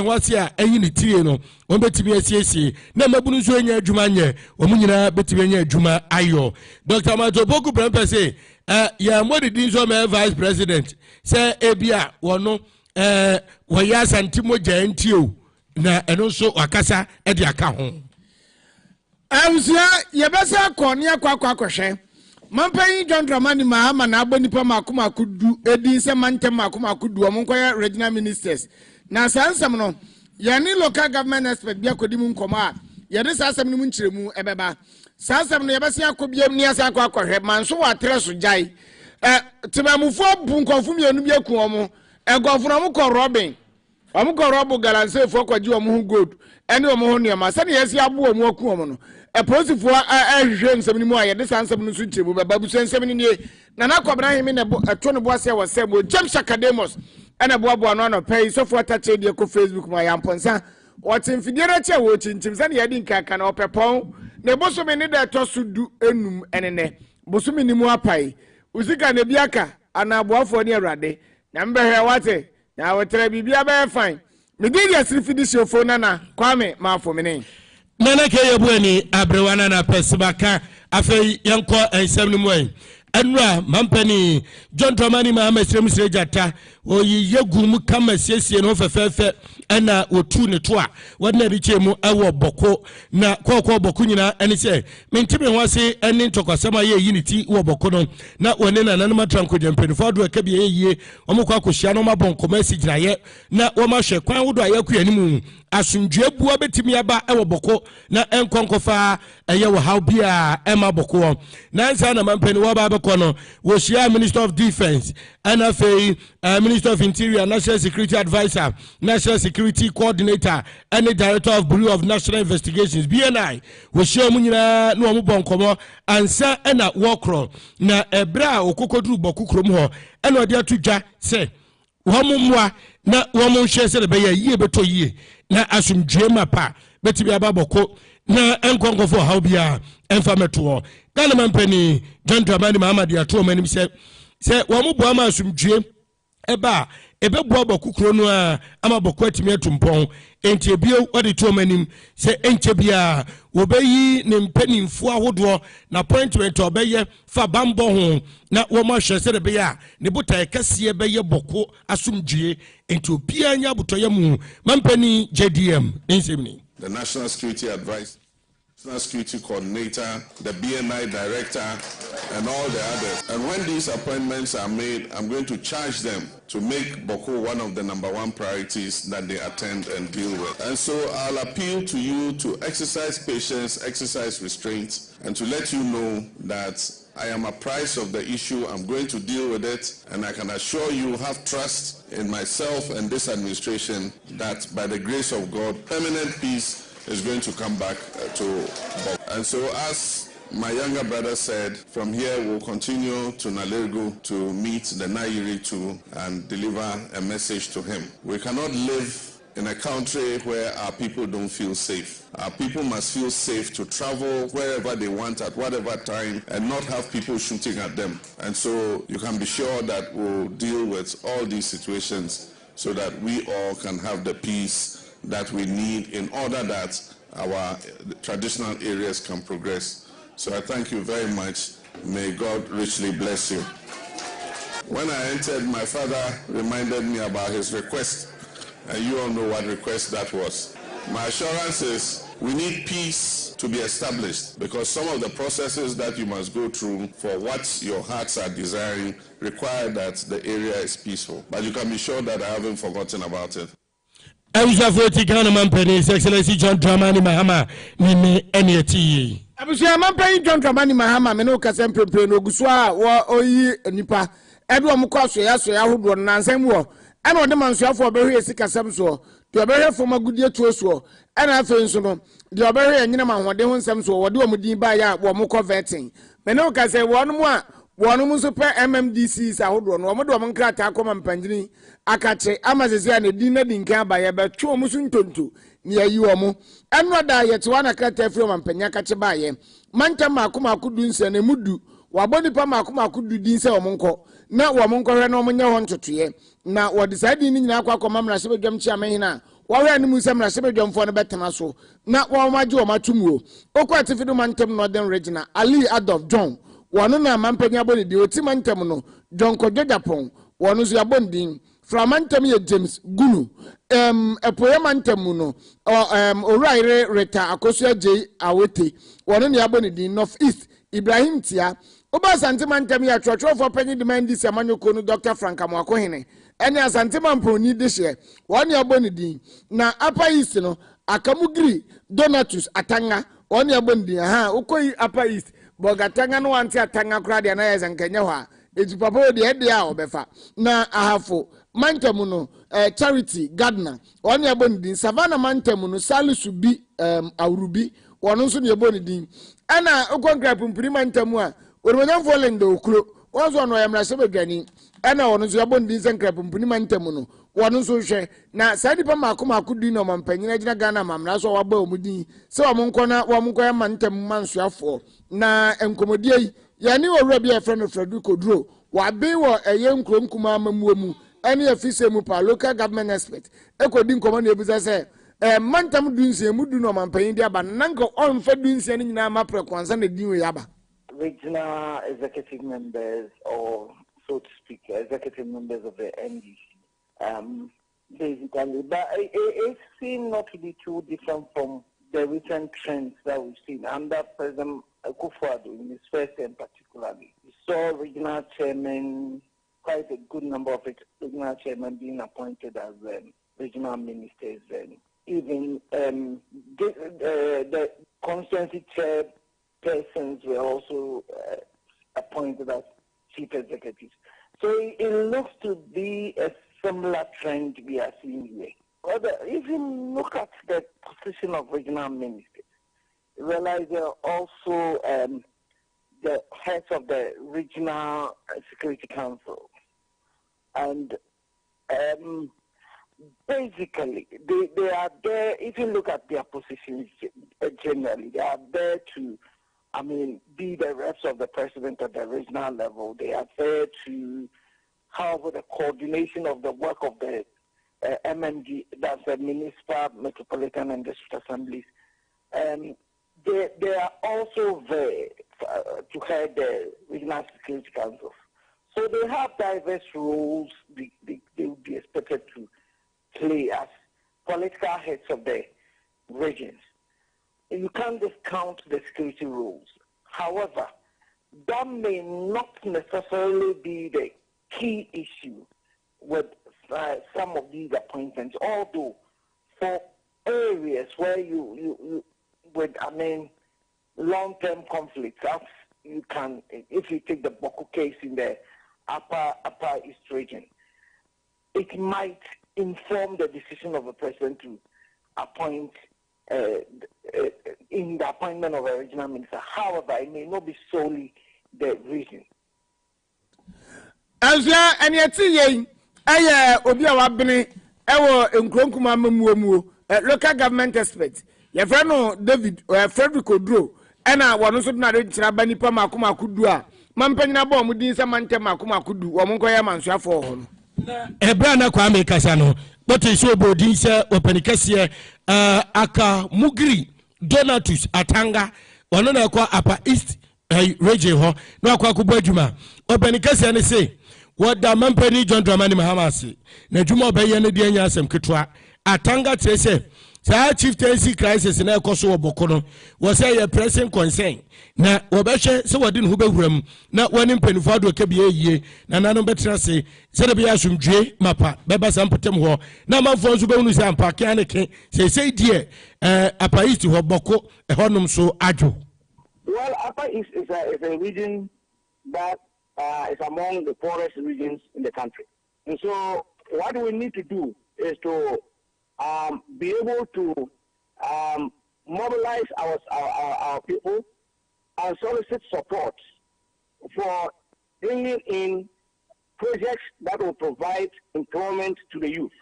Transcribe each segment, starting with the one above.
wasia eyi ni tire no won betimi asiesie na mabunu so enya adwuma nye omunyina betimi enya adwuma ayo Dr. Matoboku Prempeh say ya modidi so me vice president say ebia wono waya santimo jantio na eno so wakasa e de aka ho awusia yebesa konia kwakwahwe Mampai John Dramani Mahama na abonipa makoma kudu edi se mantem makoma kudu omonkoya regional ministers na sansam no yani local government expert bia kodimu nkoma ya de sansam ni mu nkyeremu ebeba sansam no yebese akobiem ni asa akwahwe manso wa treso jai tibamufo bu nkofu mienu bia ku omo egofo no mko Robin omko robo galanse fo kwaji omo hu gold ene omo hu niam sane yesi abo omo aku omo no eposifo ahwehwe nsam ni mu aye de sansam no so nkyeremu beba bu nsam ni nie na nakobra himi ne eto ne boase wa sebo James Academos ana boabo no no pay so for touch dey ko Facebook ma yamponsa wotin fidiera che wo chinchim sane yadi nkaka na opepon na bosomi ne da to so du enum enene bosomi ni mu apai usika ne biaka ana boafo ne awrade na mbehwe wate na wotre bibia be fine me dey asiri fidi shofo nana kwame ma fo mene nana ke yebuani abrewana na pesibaka afei yanko ensem ni moy Enra mampani John Dramani Mahama Sremsre Jata oyi yegum kama siesie no fefefe ena otu ne to a wadna richemu ewo boko na kokko boko nyina ene se mentime ho ase ene ntokosama ye unity wo boko no na wone na nanuma tranko jempeni fodo aka bi yeye omukwa akohia no mabonko message na ye na wo ma hwe kwan wodo ayaku animu asundwe bua betimi aba ewo boko na enkonkofa eye wo how bia ema boko na nsa na mampani wo ba kono wo share Minister of Defense NFA Minister of Interior National Security Advisor National Security Coordinator and the Director of Bureau of National Investigations BNI wo share mu nyina no mo bonkomo ansa na wokro na ebra okokoduru bokukrom ho ena odi atudwa se womumwa na womu hwe se be yie beto yie na asumdwe mapa betibi ababoko na enkonkofo how bia enfameto Ghana mampani John Dramani Mahama dia to manim se womu bo ama asumdwe eba ebeboa bokukro no a ama boko atimi atumpon enti ebio odi to manim se enche bia obeyi ne mpanimfo ahodo na appointment obeye fa bambo ho na wo ma hwe se be ya ne botai kase beye boko asumdwe enti obia nya botoye mu mampani JDM ensemni the National Security Advisor, National Security Coordinator, the BNI Director, and all the others. And when these appointments are made, I'm going to charge them to make Boko one of the #1 priorities that they attend and deal with. And so I'll appeal to you to exercise patience, exercise restraint, and to let you know that I am apprised of the issue. I'm going to deal with it, and I can assure you, have trust in myself and this administration that by the grace of God, permanent peace is going to come back to Boko. And so as my younger brother said, from here we'll continue to Nalergo to meet the Nairi too and deliver a message to him. We cannot live in a country where our people don't feel safe. Our people must feel safe to travel wherever they want at whatever time and not have people shooting at them. And so you can be sure that we'll deal with all these situations so that we all can have the peace that we need in order that our traditional areas can progress. So I thank you very much. May God richly bless you. When I entered, my father reminded me about his request, and you all know what request that was. My assurance is we need peace to be established because some of the processes that you must go through for what your hearts are desiring require that the area is peaceful. But you can be sure that I haven't forgotten about it. Abuja voti Ghana mampani His Excellency John Dramani Mahama mimi enieti. Abuja mampani John Dramani Mahama meno kasempempe no guswa wo oyi nipa edo omko so ya hodo nansam wo ana ode mansuafo obehwe sikasam so de obehwe foma gudie tuo so ana afen so no de obehwe nyina mahode ho nsam so wode omudin ba ya wo mko vetting meno kase wonu mu a wonu so pe MMDCs ahodo no omodo omnkrata akoma mpanjini akache amazezi a ne din na dinka ba ye be twa omusu ntonto ni ayi omo enro da ye te wana krata firi omampanya kache ba ye manta makoma akudu nse ne mudu waboni pa makoma akudu din se omonko na womonko hwe na omonye ho ntotoye na wode sadi ni nyina akwa akoma mra se bedwam chi amehina wɔhwɛ anim sɛ mmarahyɛbadwamfoɔ no bɛtena so na wɔmagye wɔmatumuo okɔ atifido mantam northern regional Ali Adolf John wɔno na mampanya bɔ ne din oti mantam no John Kodwo Japon wɔno nso yɛabɔ ne din fra mantam yɛ James Gunu ɛpoyɛ mantam mu no owuraire Reta Akosua J Awete wɔno na yɛabɔ ne din North East Ibrahim Tia Oba Santima Ntemi ya church penny demand this amanyoko no Dr. Frank Amwakohene. Ene Santima Mponi this year. One ya boni din. Na Upper East no Akamugri Donatus Atanga. One ya boni din. Aha, ukoi Upper East. Bogatanga no anti atanga kradi anaya zankenyawa. Ejipapo di hedi ya obefa. Na ahafo. Mantemuno Charity Gardner. One ya boni din. Savannah Mantemuno Salisubi Aurubi. Wanonsu ni ya boni din. Ana ukongre pumpiri Mantemua. When falling the Uklo, was one way I'm not so granny, and I want to abund this and crap and Punimantemuno, one so share. Now, Sadipa Makuma could do no man penina Ghana, mam, that's all about Mudi. So among Kona, Wamuka Mantem Mansua for. Na and Commodie, ya knew already a friend of Frederico Drew, what be were a young Kromkuma Mumu, any officer Mupa, local government expert. Echo didn't command the business. Mantam Dunsi, Mudu no man paying their banango on Fedunsi and Nama Prequans and the New Yaba. Regional executive members, or so to speak, executive members of the NDC, basically. But it seems not to be too different from the recent trends that we've seen under President Akufo-Addo in his first term particularly. We saw regional chairmen, quite a good number of regional chairmen being appointed as regional ministers, and even the constituency chair persons were also appointed as chief executives. So it looks to be a similar trend we are seeing here. But if you look at the position of regional ministers, you realize they are also the heads of the regional security council. And basically, they are there, if you look at their positions generally, they are there to be the reps of the president at the regional level. They are there to have the coordination of the work of the MMD, that's the municipal, metropolitan, and district assemblies. They are also there to head the regional security councils. So they have diverse roles they would be expected to play as political heads of the regions. You can't discount the security rules. However, that may not necessarily be the key issue with some of these appointments, although for areas where you with long-term conflicts, as you can, if you take the Boko case in the upper East region, it might inform the decision of the president to appoint in the appointment of a regional minister. However, it may not be solely the reason. As ya and yet see Obia Wabene, our Nkronkuma Mumu, local government expert. Your friend David or Frederick Odro, and I want to not Rabani Pamakuma Kudua, Mampena Bomb with Samantha Makuma Kudu, or Monkoya Mansha for him. Ebrana Kwame Kasano, but is so bodinse openikasie aka mugri donatus atanga ono na kwa Upper East region ho na kwa kubo adwuma openikasie ne say what the mampani John Dramani Mahamasi na adwuma obeye ne de anya asem ketwa atanga tese sa chieftaincy crisis na ekoso oboko no wo say your pressing concern na obehwe se wodi ne ho bewuram na woni mpanifo ado ka bia yie na nanom betra se de bia asumdwe mapa beba sampotem ho na manfo nso bewunu se ampake aneke se die Upper East ho boko honom so adwo. Well, Upper East is a region that is among the poorest regions in the country. And so what we need to do is to be able to mobilize our people and solicit support for bringing in projects that will provide employment to the youth.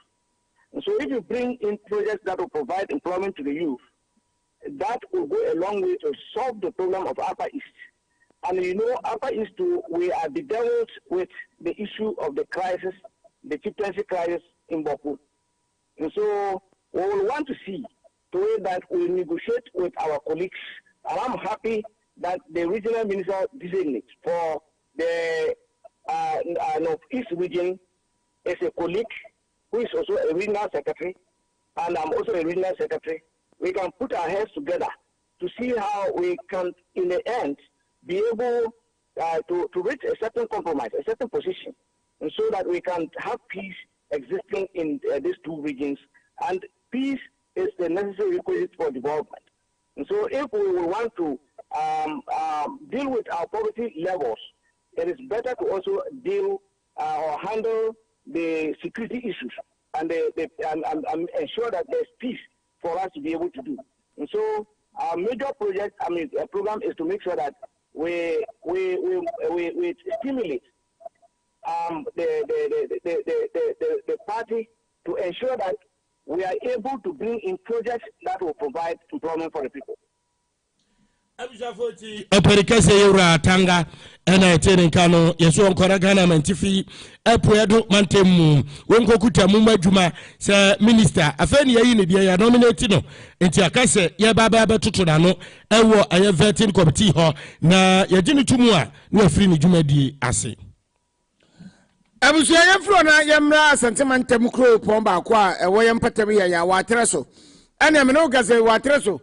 And so if you bring in projects that will provide employment to the youth, that will go a long way to solve the problem of Upper East. And Upper East, we are bedeviled with the issue of the crisis, the chieftaincy crisis in Boku. And so we will want to see the way that we negotiate with our colleagues. And I'm happy that the regional minister designates for the Northeast region is a colleague who is also a regional secretary, and I'm also a regional secretary. We can put our heads together to see how we can, in the end, be able to reach a certain compromise, a certain position, and so that we can have peace existing in these two regions. And peace is the necessary requisite for development. And so if we want to deal with our poverty levels, it is better to also deal or handle the security issues and ensure that there's peace for us to be able to do. And so our major program is to make sure that we stimulate the party to ensure that we are able to bring in projects that will provide employment for the people. Operikase yura tanga ena etene kano yeso nkora Ghana mantifi epoedo mantemu wonko kuta mu adwuma se minister afeni yayi ne dia ya nominate no enti akase ye baba betoto na no ewo aye vetting committee ho na ye gini tumu a na afiri ne dwuma di ase abusuya yefro na yemra sentimentem kro pon ba kwa ewo yempatem ya wa treso ene me no gaze wa treso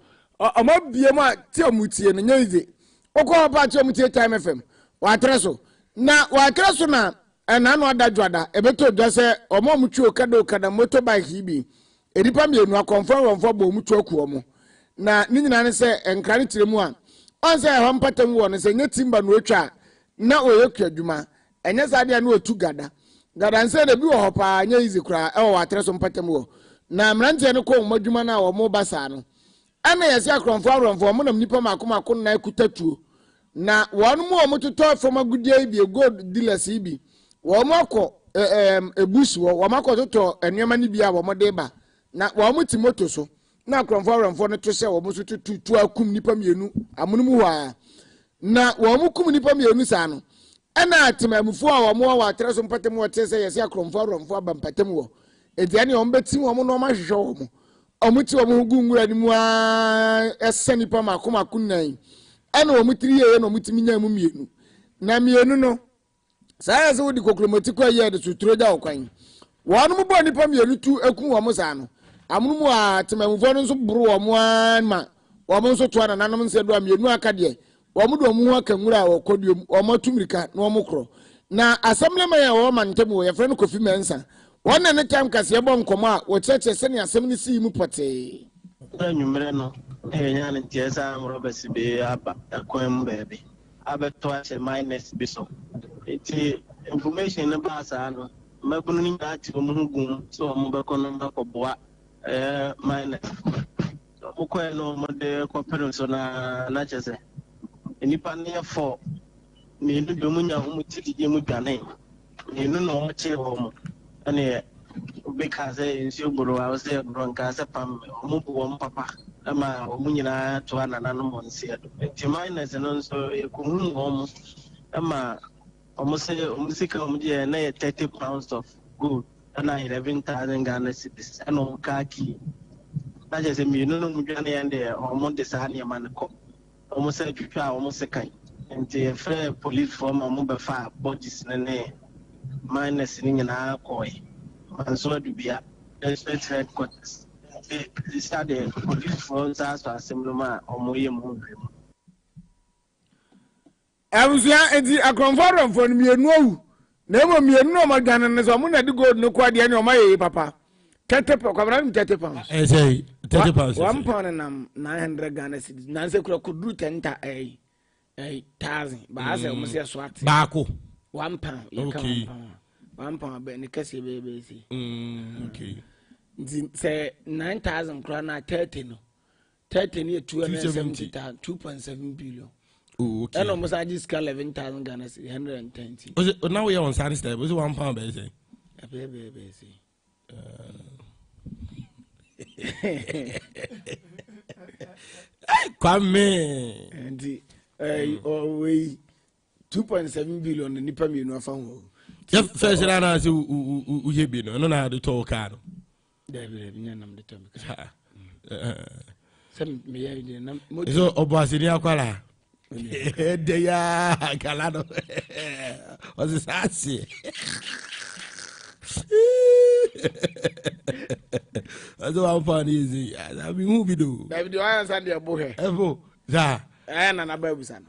omo biem a ti omutie no nyize okọ ba ti omutie time fm wa treso na na no adadwada ebeto dwase omo mutwe okada motorbike hibi edipa mienu akonfon wonfo bo mutwe akuo mo na ni nyina ne se enkran tiremu a onse ho mpatem wo no se nya timba no atwa na oyekwa adwuma enye sade na otu gada nse de bi wo hopa nya izi kura e wo atreso mpatem wo na mrante ne ko mo adwuma na wo mo basa no ana yesi akronfo mo nam nipa makoma na ekutatuo na wonu mo mototo foma gudie bi gold dealers bi wo mo akọ ebusu wo makọ toto enwema ni bia wo mo de ba na wo mo timoto so na akronfo no to se wo mo so tutu akum nipa mienu amunum wa na wo mo kum nipa mienu sa no ana atemamufu a wo mo wa atreso mpatem wo te se yesi akronfo aba mpatem wo ediane wo mbeti wo mo no ma hwehwe wo mo omuti wo mu gungura ni mu a esani pa makoma kunnan ana wo mutiri ye no mutimi nya mu mienu na mienu no saa ze wodi kokromoti kwa ye de suturo da okwan wonu mu bo ni pa mienu tu ekun wo mu sa no amunu mu a temamufo no nso buru wo mu ma wo mu nso to ana nanom nse do mienu aka de wo mu do mu ho aka nwura wo kodum wo matumrika na wo mu kro na assembly man ya wo mantem wo ye frɛ no Kofi Mensa wona ne time kase ebo nkomo a wo cheche se ne asem ne si mu pote anwumre no enya ne tiesa Robert be aba akwam bebe abeto ache minus biso eti information ne ba sa no mabunu ni ati mu gum so mo be kono makoboa minus mo ko no mo de ko so na chese enipa ne for ni ndu do munya mu tidi mu dwane ni no mo che wo mo ane because nsi ogboro a ose bronka se pam omubu papa ama omunyina to anana no monse edo ti minus no so ekuhu om ama omusika omuje na 30 pounds of gold na 11,000 Ghana cedis ano kaki na je se mi no mudwane yande omonde sa ne man ko omusa twitwa omusika nti free police form omubefa bodies ne minus ni nyina koy so dubia respect headquarters they started police force as assembly ma omoye mu awuzia edi akronforum for mienu owu na emo mienu no magana ne so mo na di gold no kwa de ne o maye papa 30 pounds kwabra 30 pounds say 30 pounds 1 pound na 900 Ghana cedis na se kura kudu 10,000 ba se mo se swat ba ko 1 pound okay 1 pound be ne kase be si okay say 9,000 krona 30 no 30 ne 270 billion. Oh, okay. And almost I just got 11,000 Ghana 120. Was it now we are on Saturday step? Was it 1 pound baby? Come and we 2.7 billion in Nipa Mino. First, I say, you be no, I had to talk. So Obuasi ni akwala. Deya galado. Was it sassy? That's what I'm finding easy. I mean, who be do? David, I understand your boy. Evo, za. And an ababusan.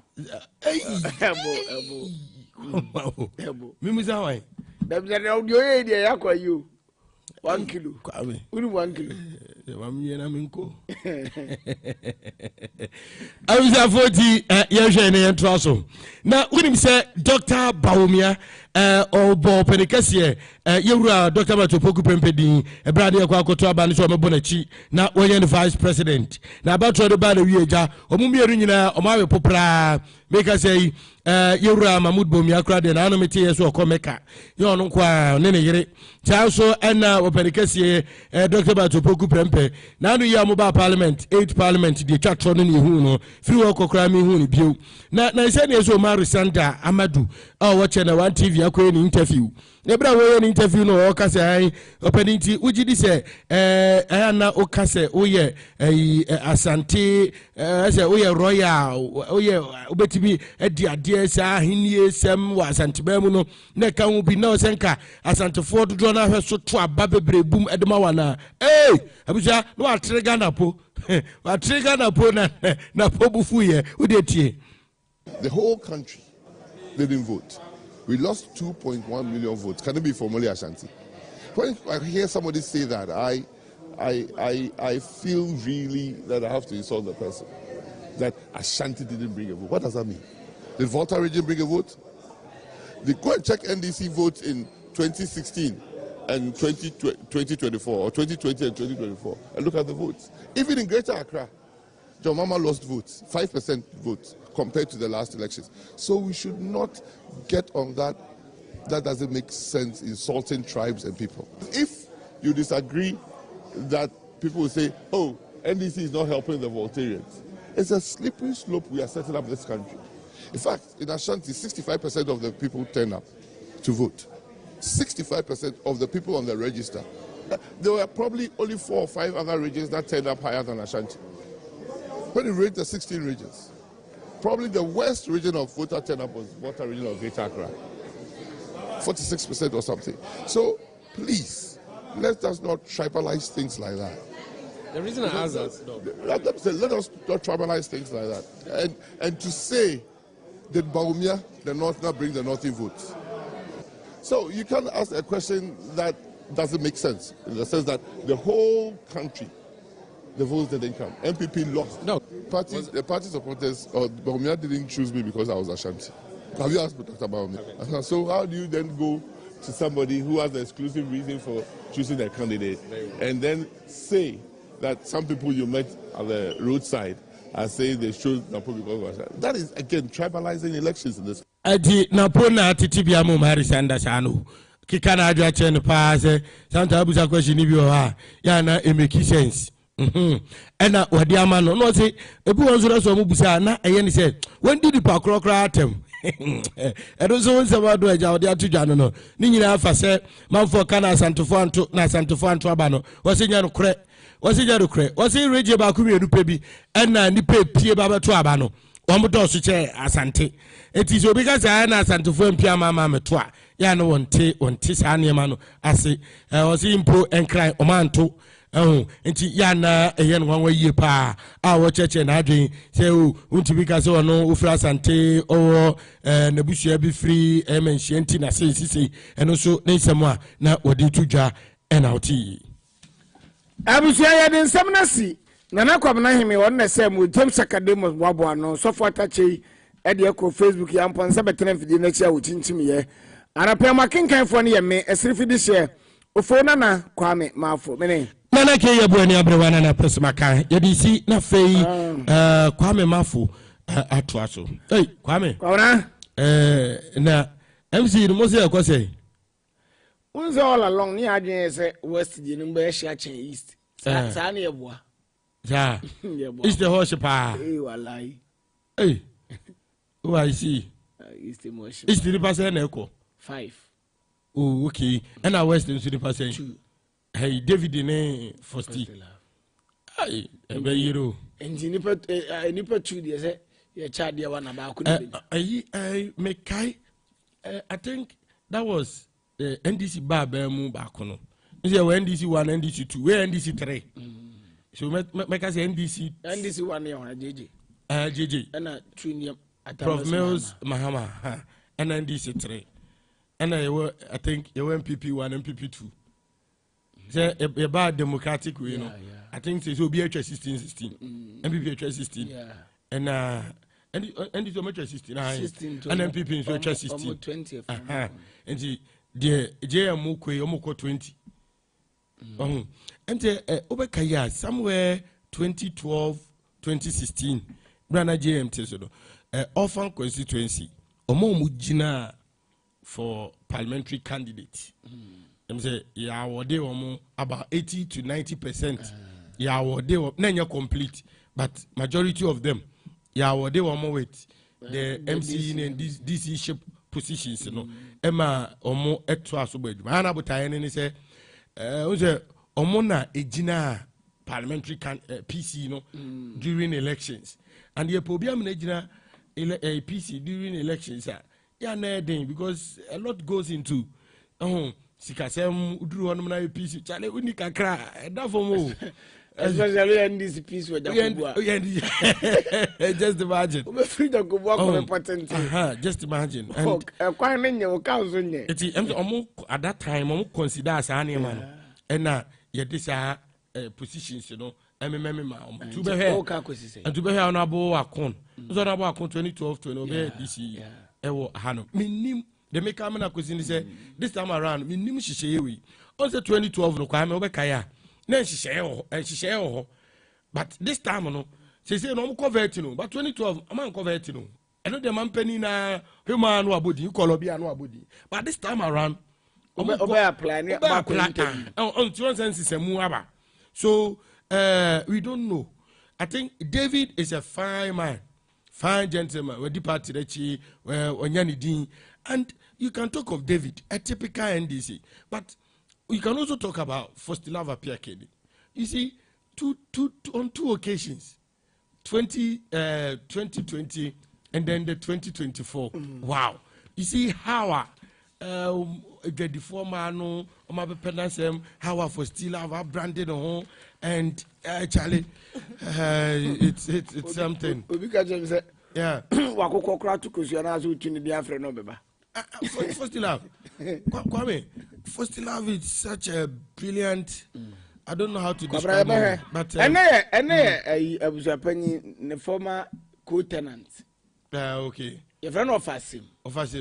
Ebo. Mimiza why? David, your idea, Yakwa, you 1 kilo. Only 1 kilo. I was a 40 years and trosso. Now, when him say Dr. Baumia or Bo Penecasier, you are Dr. Matopoku Pempedi, a brand of Quaco Banish or Bonachi, now when you're the vice president. Now, about the bad of Yeja, or Mumia or Mario Popra, make us say, Yura Mahmoud Bomiakra, and Anonymity as well, Comeka. You are no qua, Nene, Chauso, and now Penecasier, Dr. Matopoku Pempe. Now, you are mobile parliament, 8 parliament, the chat on Huno, free walk or crime in Huni. Now, I said, yes, Omar Santa Amadou, or watching a 1 TV interview. Nebra we an interview no okase ai openiti ujidi se na okase oye asante se oye royal oye obetibi edi ade sa ahenie sem wa asante ba mu no na ka hu bi na osenka asante fo dodo na hweso to aba bebrebum edema wana abuja no atrega na po atrega na po na po bufu ye udetie. The whole country didn't vote. We lost 2.1 million votes. Can it be formally Ashanti? When I hear somebody say that, I feel really that I have to insult the person. That Ashanti didn't bring a vote. What does that mean? Did Volta region bring a vote? Go and check NDC votes in 2016 and 2024, or 2020 and 2024, and look at the votes. Even in Greater Accra, John Mama lost votes, 5% votes, compared to the last elections. So we should not get on that. That doesn't make sense, insulting tribes and people. If you disagree that people will say, oh, NDC is not helping the Voltarians, it's a slippery slope we are setting up this country. In fact, in Ashanti, 65% of the people turn up to vote. 65% of the people on the register. There were probably only 4 or 5 other regions that turned up higher than Ashanti. When you rate the 16 regions, probably the worst region of voter turnout was Volta region of Greater Accra, 46% or something. So please, let us not tribalize things like that. The reason I ask that, let us not tribalize things like that. And to say, did Baumia, the Northerner, bring the Northern votes? So you can ask a question that doesn't make sense, in the sense that the whole country, the votes didn't come. MPP lost. No. The party supporters, Baumia didn't choose me because I was Ashanti. Have you asked Dr. Baumia? Okay. So how do you then go to somebody who has the exclusive reason for choosing a candidate and then say that some people you met at the roadside are saying they chose Napo because of Ashanti? That is, again, tribalizing elections in this. Adi Napo na titibia mu Mari Sanders anu. Kikana adwa chen pa se Santa abusa question ni bi o ha ya na e make sense. Ena wadi ama no no say ebi won so so mu busa na eye ni say when did the pakrokra atem edo so won sama do eja wadi atudwa no ni nyina afa se manfo kana asantofo anto aba no wose nya no kre wose reje ba ku mienu pe bi ena ni pe pie ba beto aba no won do so che asante eti so bi ka say na asantofo mpia mama meto a ya no wonte sa ne ma no ase wose impo enkran o manto enti ya na eye no wanwa yie pa a wo cheche na adwen se o untibi ka se ono ofra sante o na busua bi free menhia na se eno so ne nsem a na wodi tudwa na oti abusua ya den nsem na si na nakwam na heme won na se mu James Academy wabo ano so for tachi e de ko Facebook ya mpon se betena fidi na chia wo chinchim ye anapɛ makenkan fo ne ye me esrifidi share ofo na kwame mafo mene nana ke ye buani abrewana na presmaka yedi si na fei kwame mafo atwa so kwame na MC no mo se akose unze all along ni adwen se west di no be hia chen east sa na ye boa ja is the horse pa wallahi who I see east emotion is the person na eko 5 oh okay and I west in the person 2 hey David ne Fosti ai ebe yiro enti nipa tu de say ye child de one ba ko I mekai I think that was the NDC ba mu ba ko no say NDC 1 NDC 2 where NDC 3 so make us NDC 1 ye on JJ JJ na Trinium Prof Mills Mahama and NDC 3 and I think you MPP 1 MPP 2 say about democratic way, you know. I think say so be 16 MPP 16 and it's so much 16 and MPP so 16 20 and the JM kwe omoko 20 and obekaya somewhere 2012 2016 brana JM tesodo orphan constituency omo mujina for parliamentary candidate them say ya award about 80 to 90%. Ya award nanya complete, but majority of them ya award with the MC and DC ship positions, you know. Emma omo etwa so bad. Man abutaye ni say omo na ejina parliamentary PC, you know, during elections. And the problem na ejina PC during elections ya na den because a lot goes into sikasem uduru honom na PC chale uni kakra da fomo especially NDC peace with Jakubua. Just imagine. We free Jakubua for important. Just imagine. And quite many of council. At that time, I consider as an man. And now, yet this positions, you know. To be here, and to be here on a bow account. So about 2012 to obey this year. Hano. Minim, the make a man acquisition say this time around, minim she also 2012 no kwame obekaya. Then she share but this time no she say no convert no but 2012 am convert no I know the man penny na human no abodi kolobia no abodi but this time around apply on 2016 aba so we don't know. I think David is a fine man, fine gentleman, we party rechi onyani din, and you can talk of David, a typical NDC, but you can also talk about Fostilava Piakedi. You see, on two occasions, 2020 and then the 2024. Wow. You see how the former no how Fostilava branded on and Charlie, it's something. Yeah. Fostilava. Kwame, Fostilava is such a brilliant. I don't know how to describe it, but I was a penny the former co-tenant. Okay. Your friend offers him. What's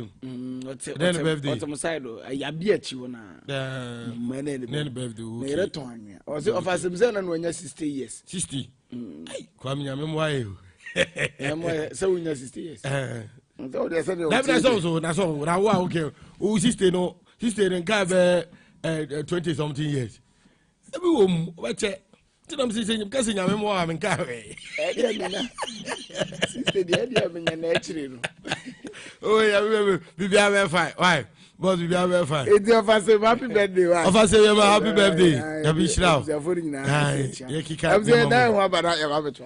birthday? What's on side? I beat you na. Then birthday. Return. Or the offers him and when you're 60 years. 60. Kwame, I'm why. So when you're 60 years. That's also okay. Who sister no sister and have 20 something years. Everyone watch it. I'm saying I'm guessing I'm more I'm in carry. Sister the idea of natural. Oh yeah, we be fine. Why? But we be fine. It's your first happy birthday. Of say happy birthday. Happy shout. I'm saying that what about your habit.